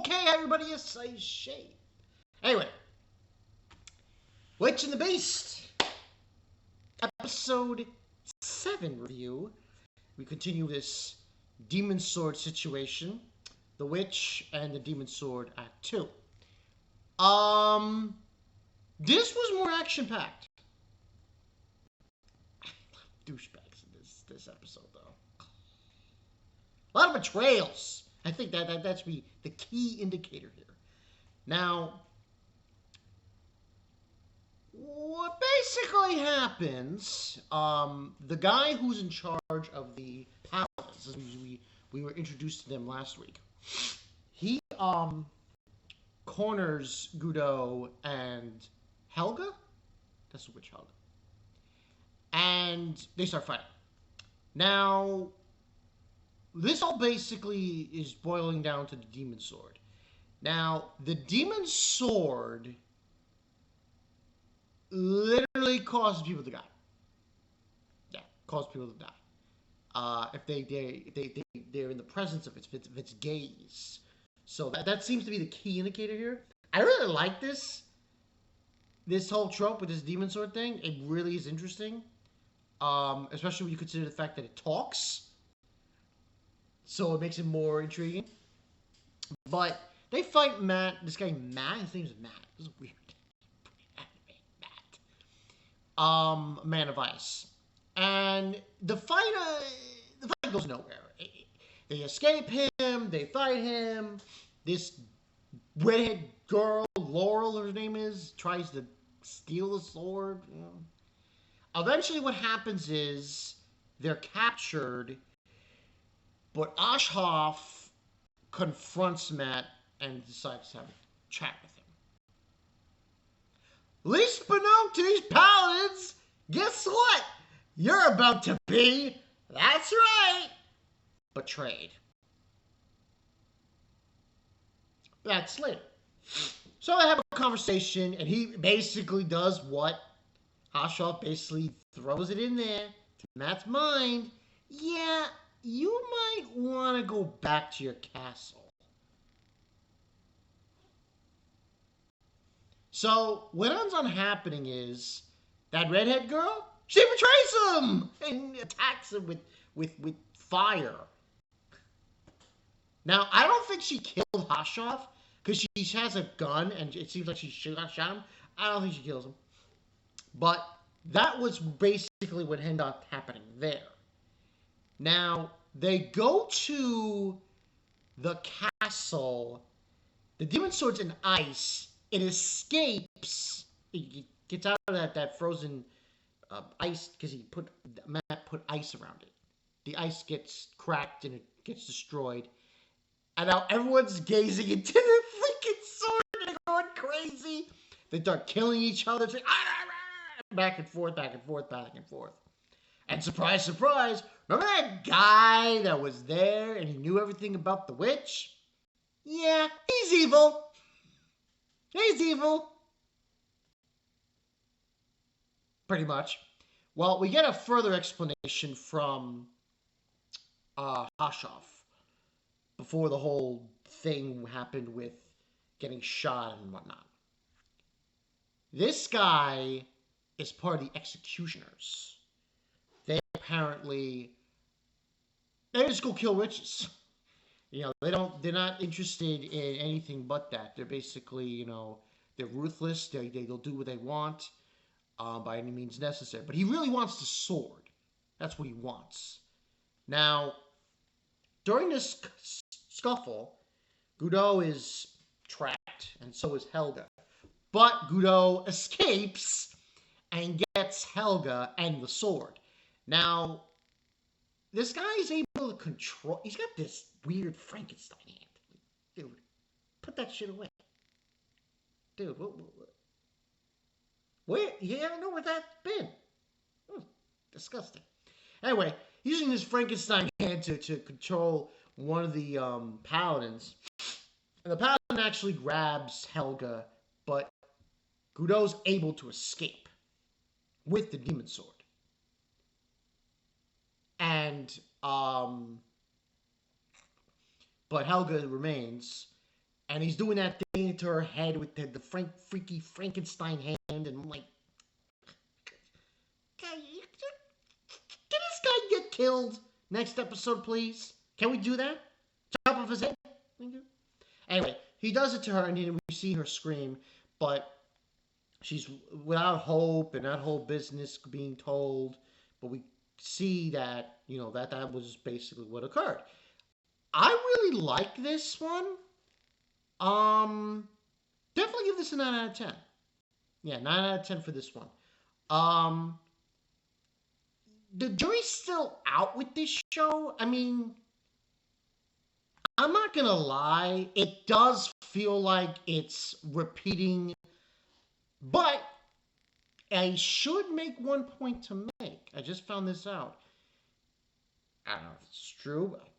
Okay, everybody is say shape. Anyway, Witch and the Beast, episode 7 review. We continue this demon sword situation. The Witch and the Demon Sword Act 2. This was more action-packed. Douchebags in this episode, though. A lot of betrayals. I think that's the key indicator here. Now, what basically happens, the guy who's in charge of the paladins, we were introduced to them last week, he corners Guideu and Helga? That's the witch Helga. And they start fighting. Now, this all basically is boiling down to the demon sword. Now, the demon sword literally causes people to die. Yeah, causes people to die. If they're in the presence of its gaze. So that seems to be the key indicator here. I really like this whole trope with this demon sword thing. It really is interesting. Especially when you consider the fact that it talks. So it makes it more intriguing. But they fight Matt. This guy Matt. His name is Matt. This is weird. Matt. Man of Ice. And the fight goes nowhere. They escape him. They fight him. This redhead girl, Laurel, her name is, tries to steal the sword. You know. Eventually, what happens is they're captured. But Ashhoff confronts Matt and decides to have a chat with him. Least beknown to these paladins, guess what? You're about to be, that's right, betrayed. That's later. So I have a conversation, and he basically does what Ashhoff basically throws it in there to Matt's mind. Yeah, you might want to go back to your castle. So what ends up happening is that redhead girl, she betrays him and attacks him with fire. Now, I don't think she killed Ashhoff because she has a gun and it seems like she shot him. I don't think she kills him. But that was basically what ended up happening there. Now, they go to the castle. The demon sword's in ice. It escapes. It gets out of that frozen ice because Matt put ice around it. The ice gets cracked and it gets destroyed. And now everyone's gazing into the freaking sword and they're going crazy. They start killing each other. It's like, back and forth, back and forth, back and forth. And surprise, surprise, remember that guy that was there and he knew everything about the witch? Yeah, he's evil. He's evil. Pretty much. Well, we get a further explanation from Ashhoff before the whole thing happened with getting shot and whatnot. This guy is part of the executioners. They apparently, they just go kill witches. You know, they're not interested in anything but that. They're basically, you know, they're ruthless. They'll do what they want by any means necessary. But he really wants the sword. That's what he wants. Now, during this scuffle, Guideu is trapped, and so is Helga. But Guideu escapes and gets Helga and the sword. Now, this guy is able to control. He's got this weird Frankenstein hand. Dude, put that shit away. Dude, what? Where? You don't know where that's been. Disgusting. Anyway, using this Frankenstein hand to control one of the paladins. And the paladin actually grabs Helga, but Guideu's able to escape with the demon sword. And, but Helga remains. And he's doing that thing to her head with the freaky Frankenstein hand, and I'm like, "Can this guy get killed next episode, please? Can we do that? Chop off his head? Thank you." Anyway, he does it to her, and then we see her scream, but she's without hope and that whole business being told. But we see that that was basically what occurred. I really like this one. Um, Definitely give this a 9 out of 10. Yeah, 9 out of 10 for this one. Um, the jury's still out with this show. I mean, I'm not gonna lie, it does feel like it's repeating, but I should make one point to make. I just found this out. I don't know if it's true, but I'm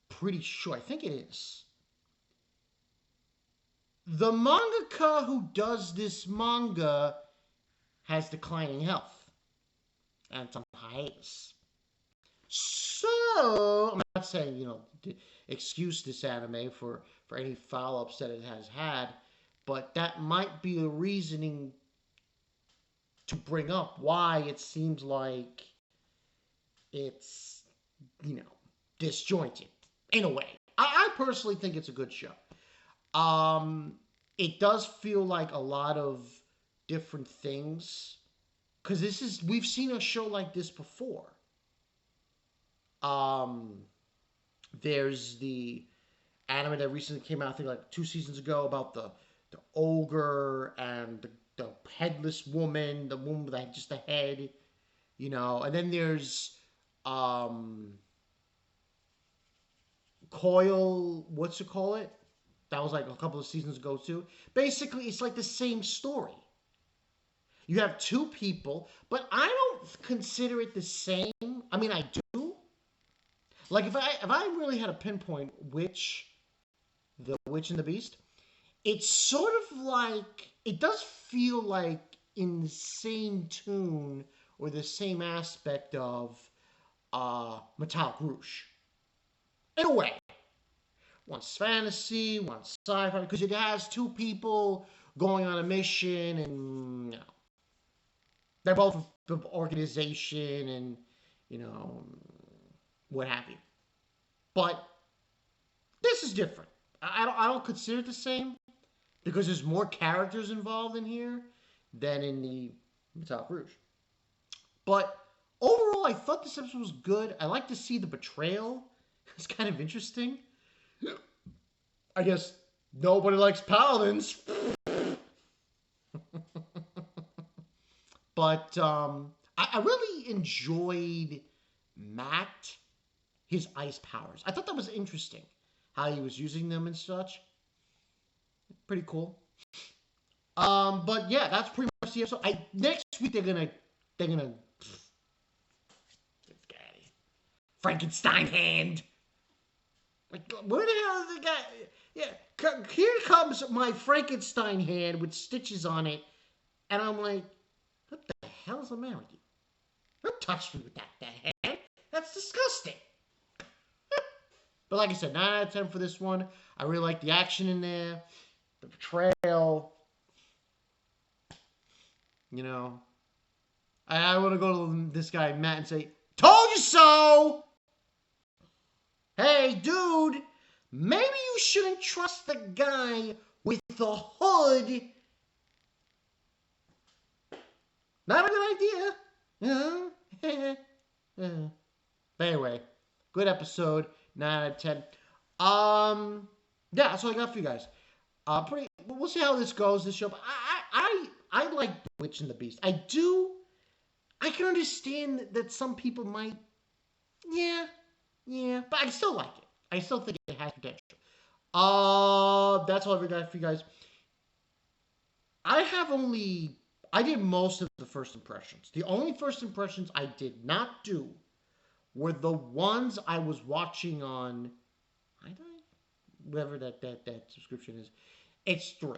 pretty sure. I think it is. The mangaka who does this manga has declining health and it's on hiatus. So, I'm not saying, excuse this anime for any follow ups that it has had, but that might be a reasoning to bring up why it seems like it's, you know, disjointed in a way. I personally think it's a good show. It does feel like a lot of different things because we've seen a show like this before. Um, there's the anime that recently came out, I think like 2 seasons ago, about the ogre and the headless woman, the woman with just a head, and then there's Coil, what's it call it? That was like a couple of seasons ago too. Basically, it's like the same story. You have two people, but I don't consider it the same. I mean, I do. Like if I really had to pinpoint which the Witch and the Beast, it's sort of like it does feel like in the same tune or the same aspect of Metallic Rouge. In a way. One's fantasy, one's sci-fi, because it has two people going on a mission, and they're both of organization, and what have you. But this is different. I don't consider it the same because there's more characters involved in here than in the Metallic Rouge. But overall, I thought this episode was good. I like to see the betrayal. It's kind of interesting. I guess nobody likes paladins. But I really enjoyed Matt, his ice powers. I thought that was interesting, how he was using them and such. Pretty cool. But yeah, that's pretty much the episode. Next week they're gonna Frankenstein hand. Like, where the hell is the guy? Yeah, here comes my Frankenstein hand with stitches on it, and I'm like, what the hell's the matter with you? Don't touch me with that hand. That's disgusting. But like I said, 9 out of 10 for this one. I really like the action in there, the betrayal. I want to go to this guy Matt and say, "Told you so." Hey, dude, maybe you shouldn't trust the guy with the hood. Not a good idea. But anyway, good episode. 9 out of 10. Yeah, that's all I got for you guys. We'll see how this goes. This show. I like Witch and the Beast. I do. I can understand that some people might. Yeah, but I still like it. I still think it has potential. That's all I've got for you guys. I did most of the first impressions. The only first impressions I did not do were the ones I was watching on, whatever that subscription is. It's 3.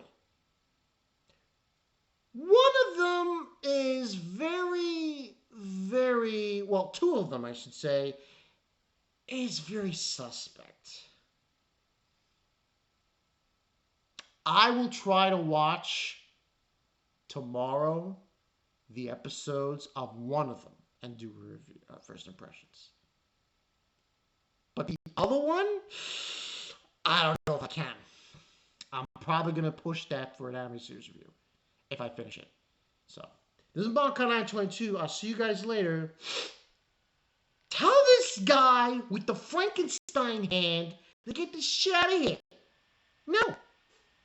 One of them is very, very, well, 2 of them, I should say, is very suspect. I will try to watch tomorrow the episodes of one of them and do a review, first impressions. But the other one, I don't know if I can. I'm probably going to push that for an anime series review if I finish it. So, this is Bonkai 922. I'll see you guys later. Tell this guy with the Frankenstein hand to get the shit out of here. No.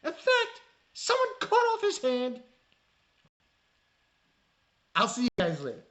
In fact, someone cut off his hand. I'll see you guys later.